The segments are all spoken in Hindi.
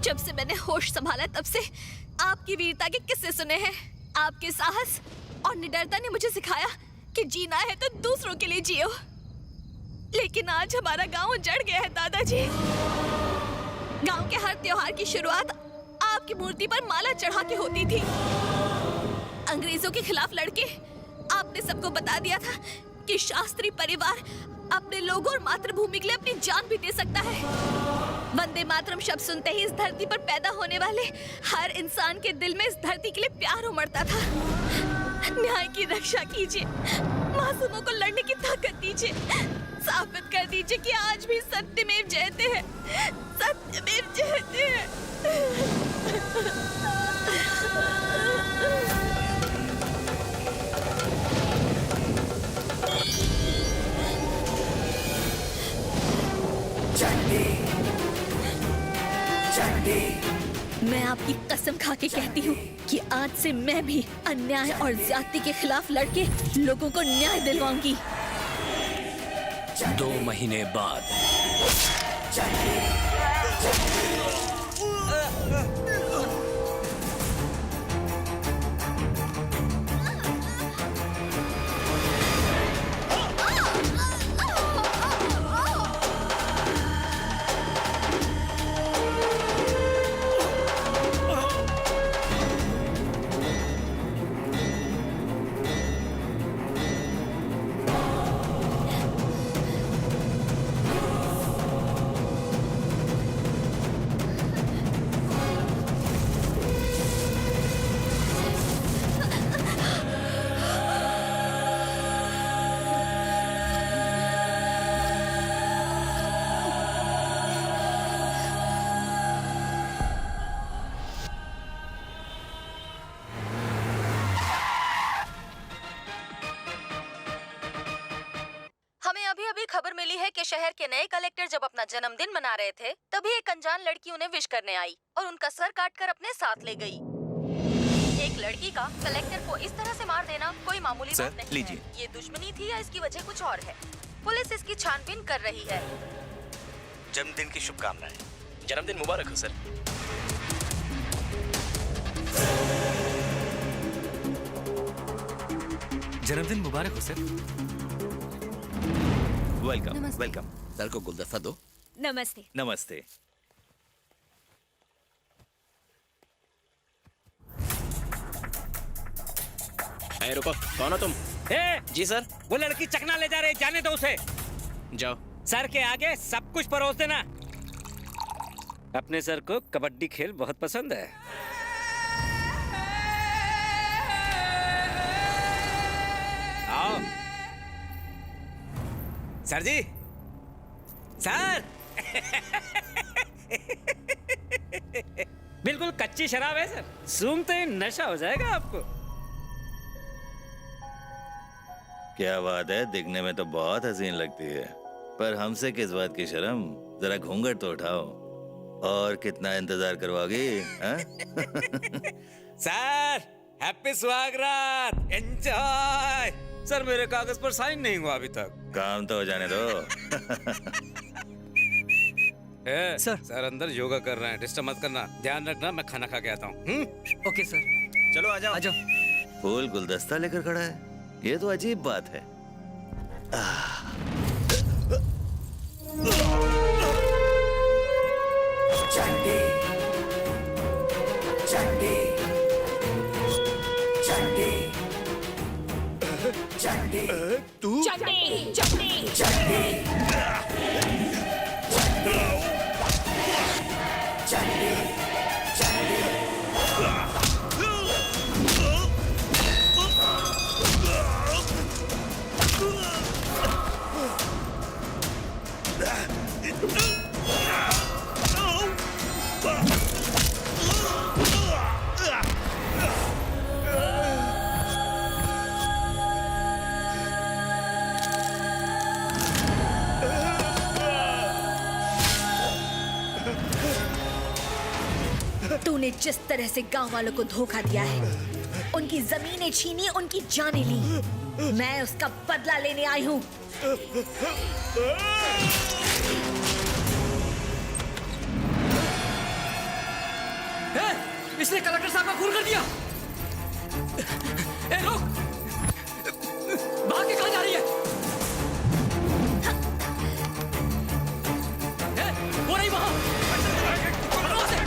जब से मैंने होश संभाला तब से आपकी वीरता के किस्से सुने हैं। आपके साहस और निडरता ने मुझे सिखाया कि जीना है तो दूसरों के लिए जियो। लेकिन आज हमारा गांव उजड़ गया है दादाजी। गांव के हर त्योहार की शुरुआत आपकी मूर्ति पर माला चढ़ा के होती थी। अंग्रेजों के खिलाफ लड़के आपने सबको बता दिया था कि शास्त्री परिवार अपने लोगों और मातृभूमि के लिए अपनी जान भी दे सकता है। वंदे मातरम शब्द सुनते ही इस धरती पर पैदा होने वाले हर इंसान के दिल में इस धरती के लिए प्यार उमड़ता था। न्याय की रक्षा कीजिए, मासूमों को लड़ने की ताकत दीजिए, साबित कर दीजिए कि आज भी सत्यमेव जयते हैं, सत्यमेव जयते हैं। मैं आपकी कसम खा के कहती हूँ कि आज से मैं भी अन्याय और ज्यादती के खिलाफ लड़के लोगों को न्याय दिलवाऊंगी। 2 महीने बाद खबर मिली है कि शहर के नए कलेक्टर जब अपना जन्मदिन मना रहे थे तभी एक अनजान लड़की उन्हें विश करने आई और उनका सर काटकर अपने साथ ले गई। एक लड़की का कलेक्टर को इस तरह से मार देना कोई मामूली बात नहीं है। ये दुश्मनी थी या इसकी वजह कुछ और है? पुलिस इसकी छानबीन कर रही है। जन्मदिन की शुभकामनाएं। जन्मदिन मुबारक हो सर। जन्मदिन मुबारक हो सर। Welcome welcome. सर को गुलदस्ता दो। नमस्ते। नमस्ते। रुको, कौन हो तुम? जी सर। वो लड़की चकना ले जा रही, जाने दो उसे। जाओ। सर के आगे सब कुछ परोस देना। अपने सर को कबड्डी खेल बहुत पसंद है। आओ सर जी। सर बिल्कुल कच्ची शराब है सर, सूंघते ही नशा हो जाएगा आपको। क्या बात है, दिखने में तो बहुत हसीन लगती है, पर हमसे किस बात की शर्म? जरा घूंघट तो उठाओ। और कितना इंतजार करवाओगी? सर हैप्पी सुहागरात, एंजॉय। सर मेरे कागज पर साइन नहीं हुआ अभी तक। काम तो हो जाने दो। सर अंदर योगा कर रहे हैं, डिस्टर्ब मत करना। ध्यान रखना, मैं खाना खा के आता हूँ। Okay sir. चलो आ जाओ। आ जाओ। फूल गुलदस्ता लेकर खड़ा है, ये तो अजीब बात है। चंडी, चंडी, चंडी, चंडी, तू चंडी, चंडी, चंडी, चंडी, चंडी, जिस तरह से गांव वालों को धोखा दिया है, उनकी जमीनें छीनी, उनकी जानें ली, मैं उसका बदला लेने आई हूँ। इसने कलेक्टर साहब का खून कर दिया। ए, रुक! भाग के कहाँ जा रही है? वो नहीं वहां। वहां से।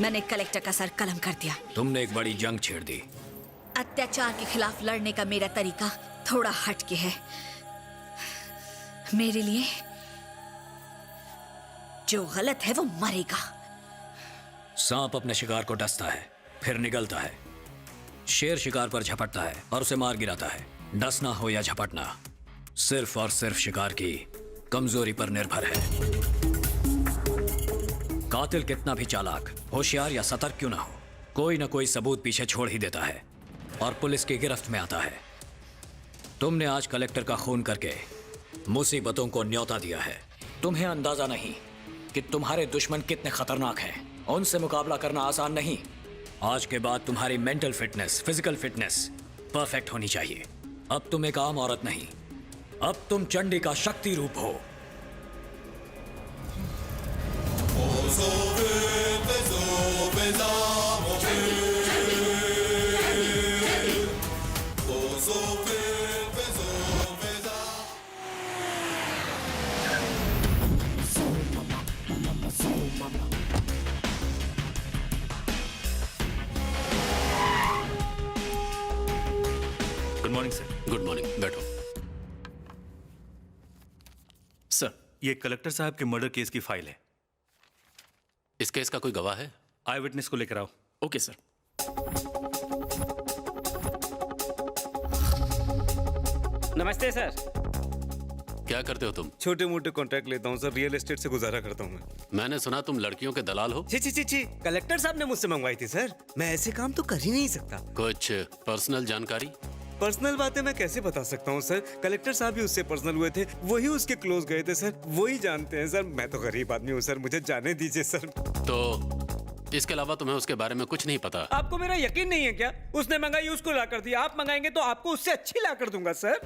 मैंने कलेक्टर का सर कलम कर दिया। तुमने एक बड़ी जंग छेड़ दी। अत्याचार के खिलाफ लड़ने का मेरा तरीका थोड़ा हटके है। मेरे लिए जो गलत है वो मरेगा। सांप अपने शिकार को डसता है, फिर निगलता है। शेर शिकार पर झपटता है और उसे मार गिराता है। डसना हो या झपटना, सिर्फ और सिर्फ शिकार की कमजोरी पर निर्भर है। कातिल कितना भी चालाक, होशियार या सतर्क क्यों ना हो, कोई ना कोई सबूत पीछे छोड़ ही देता है और पुलिस की गिरफ्त में आता है। तुमने आज कलेक्टर का खून करके मुसीबतों को न्योता दिया है। तुम्हें अंदाजा नहीं कि तुम्हारे दुश्मन कितने खतरनाक हैं। उनसे मुकाबला करना आसान नहीं। आज के बाद तुम्हारी mental fitness, physical fitness perfect होनी चाहिए। अब तुम एक आम औरत नहीं, अब तुम चंडी का शक्ति रूप हो। Good morning sir. Good morning, बैठो। सर, ये कलेक्टर साहब के मर्डर केस की फाइल है। इस केस का कोई गवाह है? आई विटनेस को लेकर आओ। Okay sir. नमस्ते सर। क्या करते हो तुम? छोटे मोटे कॉन्ट्रैक्ट लेता हूँ सर, रियल एस्टेट से गुजारा करता हूँ मैं। मैंने सुना तुम लड़कियों के दलाल हो। छी छी छी छी, कलेक्टर साहब ने मुझसे मंगवाई थी सर। मैं ऐसे काम तो कर ही नहीं सकता। कुछ पर्सनल जानकारी? पर्सनल बातें मैं कैसे बता सकता हूँ सर? कलेक्टर साहब भी उससे पर्सनल हुए थे, वही उसके क्लोज गए थे सर, वही जानते हैं सर। मैं तो गरीब आदमी हूँ सर, मुझे जाने दीजिए सर। तो इसके अलावा तुम्हें उसके बारे में कुछ नहीं पता? आपको मेरा यकीन नहीं है क्या? उसने मंगाई, उसको ला कर दिया। आप मंगाएंगे तो आपको उससे अच्छी ला कर दूंगा सर।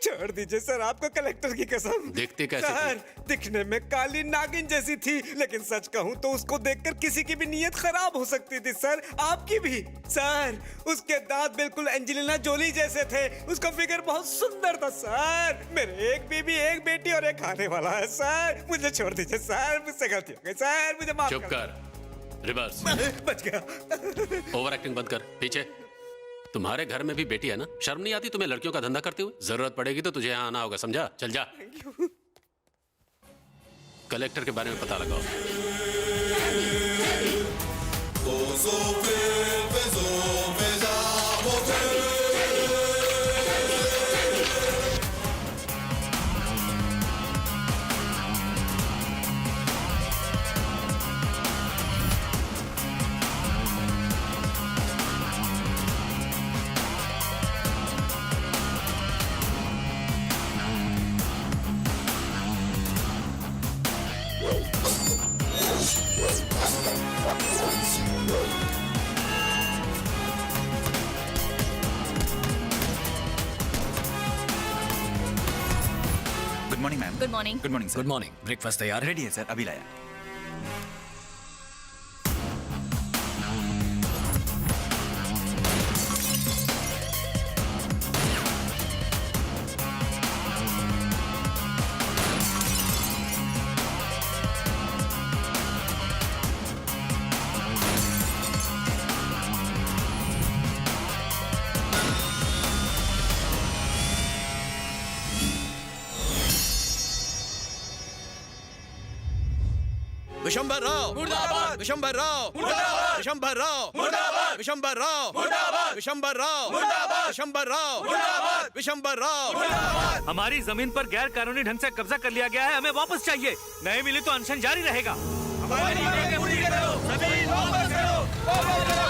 छोड़ दीजिए सर, आपको कलेक्टर की कसम। दिखती कैसी सर, दिखने में काली नागिन जैसी थी, लेकिन सच कहूं तो उसको देखकर किसी की भी नीयत खराब हो सकती थी सर, आपकी भी। सर, उसके दांत बिल्कुल एंजेलिना जोली जैसे थे, उसका फिगर बहुत सुंदर था सर। मेरे एक बीबी, एक बेटी और एक खाने वाला है सर। मुझे छोड़ दीजिए सर, मुझसे गलती हो गई सर, मुझे माफ चुप कर। रिवर्स। बच गया। ओवर एक्टिंग बंद कर। पीछे। तुम्हारे घर में भी बेटी है ना? शर्म नहीं आती तुम्हें लड़कियों का धंधा करते हुए? जरूरत पड़ेगी तो तुझे यहाँ आना होगा, समझा? चल जा। कलेक्टर के बारे में पता लगाओ। Morning ma'am. Good morning. Good morning sir. Good morning. Breakfast तैयार है? रेडी है सर, अभी लाया। विशंबर राव मुर्दाबाद, विशंबर राव मुर्दाबाद, विशंबर राव मुर्दाबाद, विशंबर राव मुर्दाबाद, विशंबर राव मुर्दाबाद, विशंबर राव मुर्दाबाद, विशंबर राव मुर्दाबाद। हमारी जमीन पर गैर कानूनी ढंग से कब्जा कर लिया गया है, हमें वापस चाहिए। नहीं मिली तो अनशन जारी रहेगा। हमारी मांगें पूरी करो, जमीन वापस करो, वापस करो।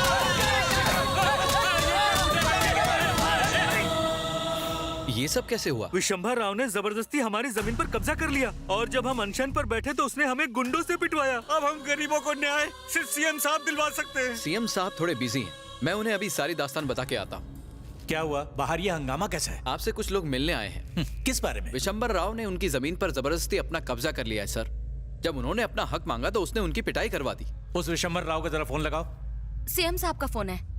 ये सब कैसे हुआ? विशंभर राव ने जबरदस्ती हमारी जमीन पर कब्जा कर लिया और जब हम अनशन पर बैठे तो उसने हमें गुंडों से पिटवाया। अब हम गरीबों को न्याय सिर्फ सीएम साहब दिलवा सकते हैं। सीएम साहब थोड़े बिजी हैं, मैं उन्हें अभी सारी दास्तान बता के आता हूँ। क्या हुआ? बाहर ये हंगामा कैसा है? आपसे कुछ लोग मिलने आए हैं। किस बारे में? विशंभर राव ने उनकी जमीन पर जबरदस्ती अपना कब्जा कर लिया है सर। जब उन्होंने अपना हक मांगा तो उसने उनकी पिटाई करवा दी। उस विशंभर राव का जरा फोन लगाओ। सीएम साहब का फोन है।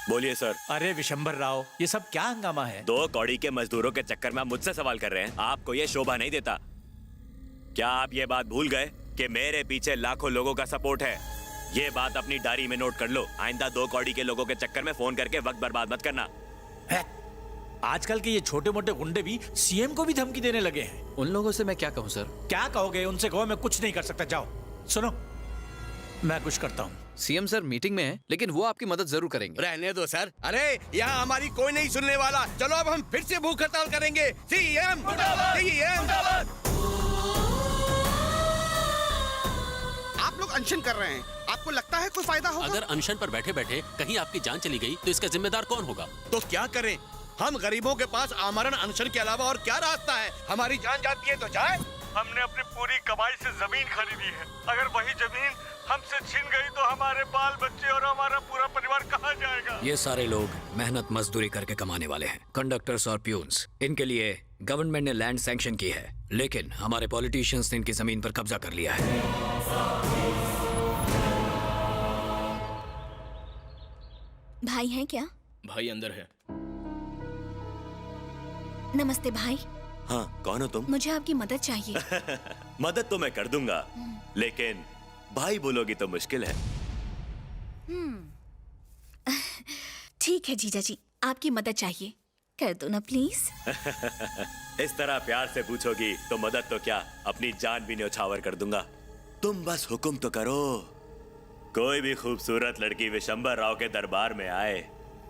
बोलिए सर। अरे विशंभर राव, ये सब क्या हंगामा है? 2 कौड़ी के मजदूरों के चक्कर में आप मुझसे सवाल कर रहे हैं? आपको ये शोभा नहीं देता? क्या आप ये बात भूल गए कि मेरे पीछे लाखों लोगों का सपोर्ट है? ये बात अपनी डायरी में नोट कर लो। आइंदा 2 कौड़ी के लोगों के चक्कर में फोन करके वक्त बर्बाद मत करना। है? आजकल के ये छोटे मोटे गुंडे भी सीएम को भी धमकी देने लगे हैं। उन लोगों से मैं क्या कहूँ सर? क्या कहोगे? उनसे कहो मैं कुछ नहीं कर सकता। जाओ सुनो, मैं कुछ करता हूँ। सीएम सर मीटिंग में है, लेकिन वो आपकी मदद जरूर करेंगे। रहने दो सर। अरे यहाँ हमारी कोई नहीं सुनने वाला। चलो अब हम फिर से भूख हड़ताल करेंगे। CM CM. आप लोग अनशन कर रहे हैं, आपको लगता है कोई फायदा होगा? अगर अनशन पर बैठे बैठे कहीं आपकी जान चली गई तो इसका जिम्मेदार कौन होगा? तो क्या करें? हम गरीबों के पास आमरण अनशन के अलावा और क्या रास्ता है? हमारी जान जाती है तो जाए। हमने अपनी पूरी कमाई से जमीन खरीदी है। अगर वही जमीन हमसे छीन गई तो हमारे बाल बच्चे और हमारा पूरा परिवार कहाँ जाएगा? ये सारे लोग मेहनत मजदूरी करके कमाने वाले हैं, कंडक्टर्स और प्यून्स। इनके लिए गवर्नमेंट ने लैंड सैंक्शन की है, लेकिन हमारे पॉलिटिशियंस ने इनकी जमीन पर कब्जा कर लिया है। भाई हैं क्या? भाई अंदर है। नमस्ते भाई। हाँ, कौन हो तुम? मुझे आपकी मदद चाहिए। मदद तो मैं कर दूंगा, लेकिन भाई बोलोगी तो मुश्किल है। ठीक है जीजा जी, आपकी मदद चाहिए, कर दो ना प्लीज। इस तरह प्यार से पूछोगी तो मदद तो क्या, अपनी जान भी न्यौछावर कर दूंगा। तुम बस हुक्म तो करो। कोई भी खूबसूरत लड़की विशंभर राव के दरबार में आए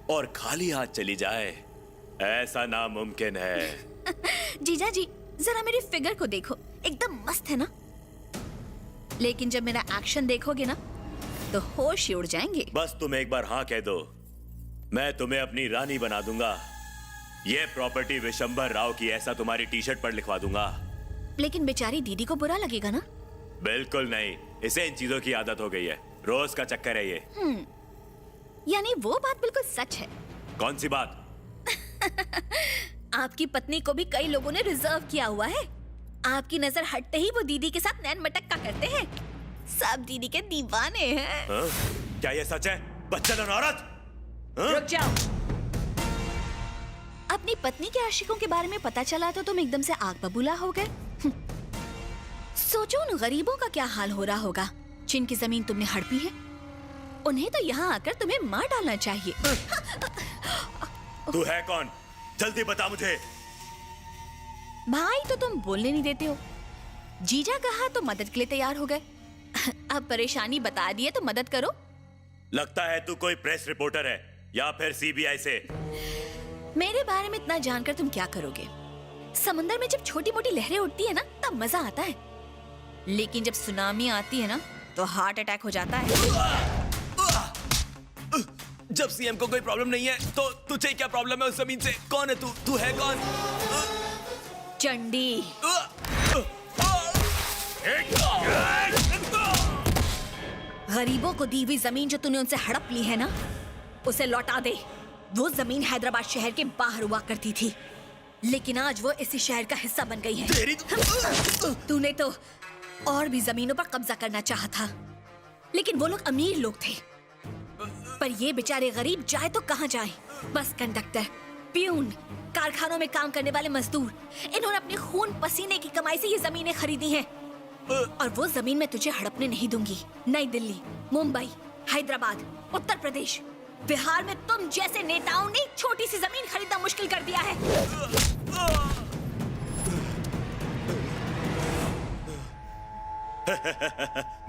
और खाली हाथ चली जाए, ऐसा नामुमकिन है। जीजा जी जरा मेरी फिगर को देखो, एकदम मस्त है ना? लेकिन जब मेरा एक्शन देखोगे ना तो होश ही उड़ जाएंगे। बस तुम एक बार हाँ कह दो, मैं तुम्हें अपनी रानी बना दूंगा। ये प्रॉपर्टी विशंभर राव की, ऐसा तुम्हारी टी शर्ट पर लिखवा दूंगा। लेकिन बेचारी दीदी को बुरा लगेगा ना? बिल्कुल नहीं, इसे इन चीजों की आदत हो गई है, रोज का चक्कर है ये। यानी वो बात बिल्कुल सच है। कौन सी बात? आपकी पत्नी को भी कई लोगों ने रिजर्व किया हुआ है। आपकी नजर हटते ही वो दीदी के साथ नैन मटक्का करते हैं। सब दीदी के दीवाने हैं। क्या ये सच है? बच्चन औरत! रुक जाओ। अपनी पत्नी के आशिकों के बारे में पता चला तो तुम एकदम से आग बबूला हो गए। सोचो उन गरीबों का क्या हाल हो रहा होगा जिनकी जमीन तुमने हड़पी है। उन्हें तो यहाँ आकर तुम्हें मार डालना चाहिए। तू है कौन? जल्दी बता मुझे। भाई तो तुम बोलने नहीं देते हो। जीजा कहा तो मदद के लिए तैयार हो गए। अब परेशानी बता दी है तो मदद करो। लगता है तू कोई प्रेस रिपोर्टर है या फिर सीबीआई से। मेरे बारे में इतना जानकर तुम क्या करोगे? समंदर में जब छोटी मोटी लहरें उठती है ना तब मजा आता है, लेकिन जब सुनामी आती है ना तो हार्ट अटैक हो जाता है। जब सीएम को कोई प्रॉब्लम नहीं है तो तुझे क्या प्रॉब्लम है उस जमीन से? कौन है तू? तू है कौन? चंडी। गरीबों को दी हुई जमीन जो तूने उनसे हड़प ली है ना, उसे लौटा दे। वो जमीन हैदराबाद शहर के बाहर हुआ करती थी। लेकिन आज वो इसी शहर का हिस्सा बन गई है। तूने तो और भी जमीनों पर कब्जा करना चाहा था, लेकिन वो लोग अमीर लोग थे, पर ये बेचारे गरीब जाए तो कहाँ जाए। बस कंडक्टर, प्यून, कारखानों में काम करने वाले मजदूर, इन्होंने अपने खून पसीने की कमाई से ये जमीनें खरीदी हैं। और वो जमीन मैं तुझे हड़पने नहीं दूंगी। नई दिल्ली, मुंबई, हैदराबाद, उत्तर प्रदेश, बिहार में तुम जैसे नेताओं ने छोटी सी जमीन खरीदना मुश्किल कर दिया है।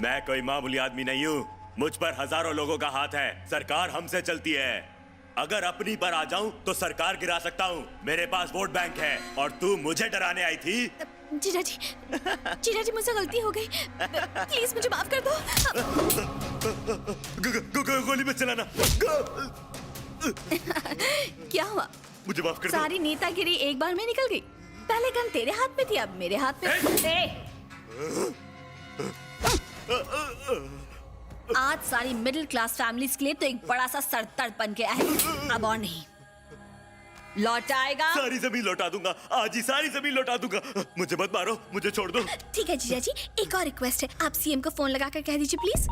मैं कोई मामूली आदमी नहीं हूँ। मुझ पर हजारों लोगों का हाथ है। सरकार हमसे चलती है। अगर अपनी पर आ जाऊं तो सरकार गिरा सकता हूँ। मेरे पास वोट बैंक है और तू मुझे डराने आई थी। जीजा जी मुझसे गलती हो गई, प्लीज मुझे माफ कर दो। गोली मत चलाना। क्या हुआ? मुझे माफ कर दो। सारी नेतागिरी एक बार में निकल गई। पहले गन तेरे हाथ में थी, अब मेरे हाथ में। आज सारी मिडिल क्लास फैमिलीज के लिए तो एक बड़ा सा सरदर्द बन गया है। अब और नहीं लौट आएगा। सारी जमीन लौटा दूंगा, आज ही सारी जमीन लौटा दूंगा। मुझे मत मारो, मुझे छोड़ दो। ठीक है जीजा जी, एक और रिक्वेस्ट है, आप सीएम को फोन लगाकर कह दीजिए प्लीज।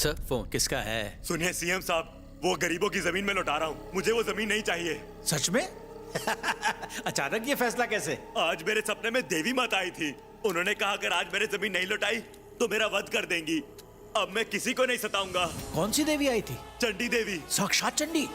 सर फोन किसका है? सुनिए सीएम साहब, वो गरीबों की जमीन में लौटा रहा हूँ। मुझे वो जमीन नहीं चाहिए। सच में? अचानक ये फैसला कैसे? आज मेरे सपने में देवी माता आई थी। उन्होंने कहा अगर आज मैंने जमीन नहीं लौटाई तो मेरा वध कर देंगी। अब मैं किसी को नहीं सताऊंगा। कौन सी देवी आई थी? चंडी देवी। साक्षात चंडी?